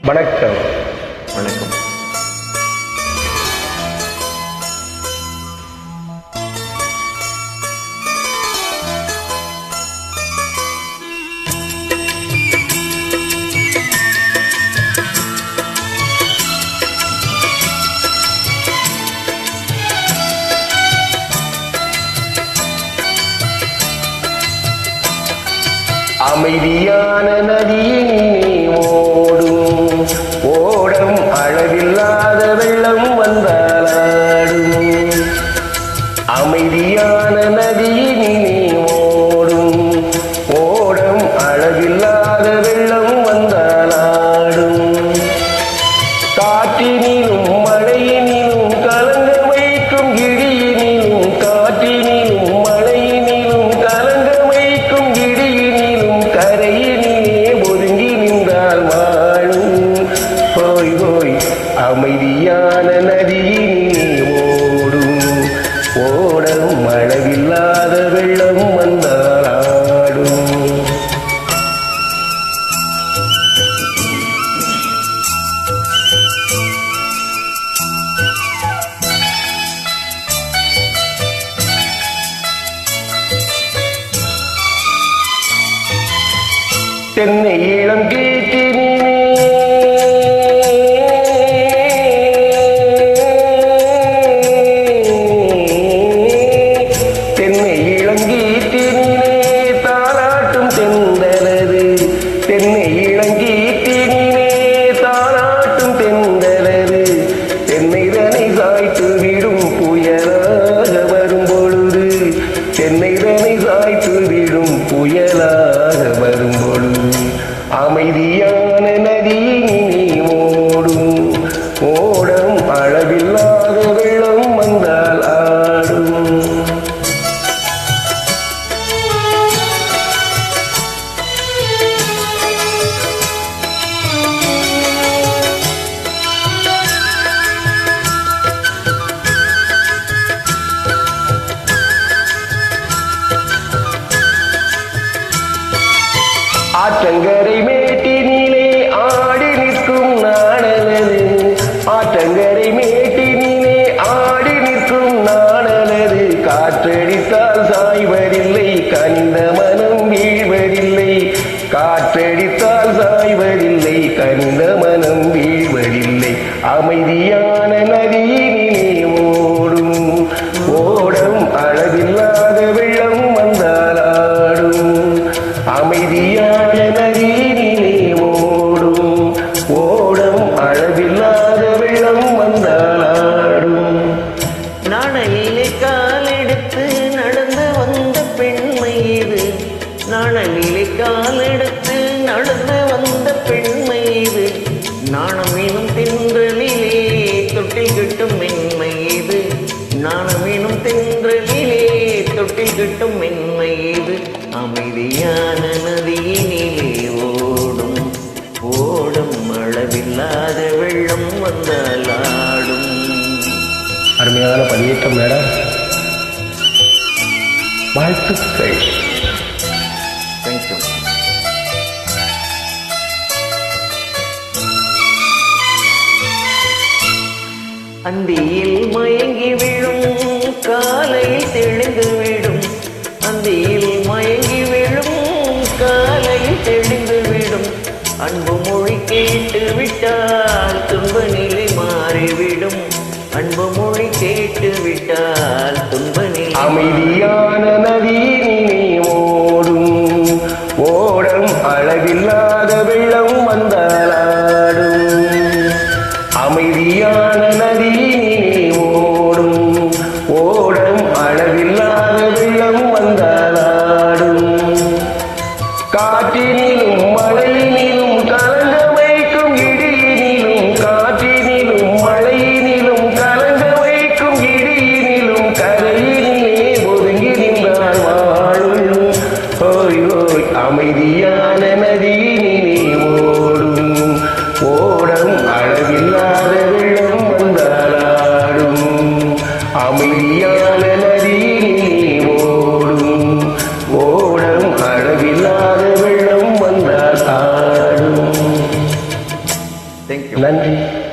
வணக்கம். வணக்கம். அமைதியான நதியின் ஓடும் ஓடம் அளவில்லாத வெள்ளம் வந்தாலாடும். அமைதியான நதியின் ஓடும் ஓடம் அளவில்லாத வெள்ளம் வந்தாலாடும். காற்றினிலும் மழையினிலும் கலங்க வைக்கும் இடியினிலும் காற்றினிலும் மழையினிலும் கலங்க வைக்கும் இடியினிலும் கரையினிலே ஒதுங்கி நின்றால் வாழும். போய் போய் அமைதியான நதியினிலே ஓடும் ஓடம் அளவில்லாத வெள்ளம் வந்தால் ஆடும். தென்னை இளம் கீற்றினிலே தென்னை இளம் கீற்றினிலே தாலாட்டும் தென்றலது. தென்னை இளம் கீற்றினிலே தாலாட்டும் தென்றலது. தென்னை தனை சாய்த்து விடும் புயலாக வரும் பொழுது தென்னை தனை சாய்த்து விடும் புயலாக வரும் பொழுது அமைதியான நதியினி ஓடும் ஓடம் அளவில்லாத வெள்ளம் வந்தால் ஆடும். ஆற்றங்கரை மேட்டினிலே ஆடி நிற்கும் நாணலது. ஆற்றங்கரை மேட்டினிலே ஆடி நிற்கும் நாணலது. காற்றடித்தால் சாய்வதில்லை கனிந்த மனம் வீழ்வதில்லை. காற்றடித்தால் சாய்வதில்லை கனிந்த மனம் வீழ்வதில்லை. அமைதியான நதியினிலே ஓடும் ஓடம் அளவில்லாத வெள்ளம் வந்தால் ஆடும். அமைதியான நதியினிலே ஓடும் ஓடம் அளவில்லாத வெள்ளம் வந்தால் ஆடும். நாணலிலே காலெடுத்து நடந்து வந்த பெண்மை இது. நாணலிலே காலெடுத்து நடந்து வந்த பெண்மை இது. நாணம் எனும் தென்றலிலே தொட்டில் கட்டும் மென்மை இது. நாணம் எனும் தென்றலிலே தொட்டில் கட்டும் மென்மை இது. அமைதியான நதியினிலே ஓடும் ஓடும் அளவில்லாத வெள்ளம் வந்தாலாடும். அருமையான பதியேற்றம் மேடம், வாழ்த்துக்கள். தேங்க்யூ. அந்தியில் மயங்கி விழும் காலையில் தெளிந்து விடும். அந்தியில் மயங்கி விழும் காலையில் தெளிந்து விடும். அன்பு மொழி கேட்டு விட்டால் துன்ப நிலை மாறிவிடும். அன்பு மொழி கேட்டு விட்டால் துன்ப நிலை. அமைதியான நதியினிலே ஓடும் ஓடம் அளவில்லாத வெள்ளம் வந்தால் ஆடும். அமைதியான நதியினிலே ஓடும் ஓடம் அளவில்லாத வெள்ளம் வந்தால் ஆடும். காற்றினிலும் மழையினிலும் கலங்க வைக்கும் இடியினிலும் காற்றினிலும் மழையினிலும் கலங்க வைக்கும் இடியினிலும் கரையினிலே ஒதுங்கி நின்றால் வாழும். ஓய் ஓய் அமைதியான நதியினிலே ஓடும் தேங்க்யூ. நன்றி.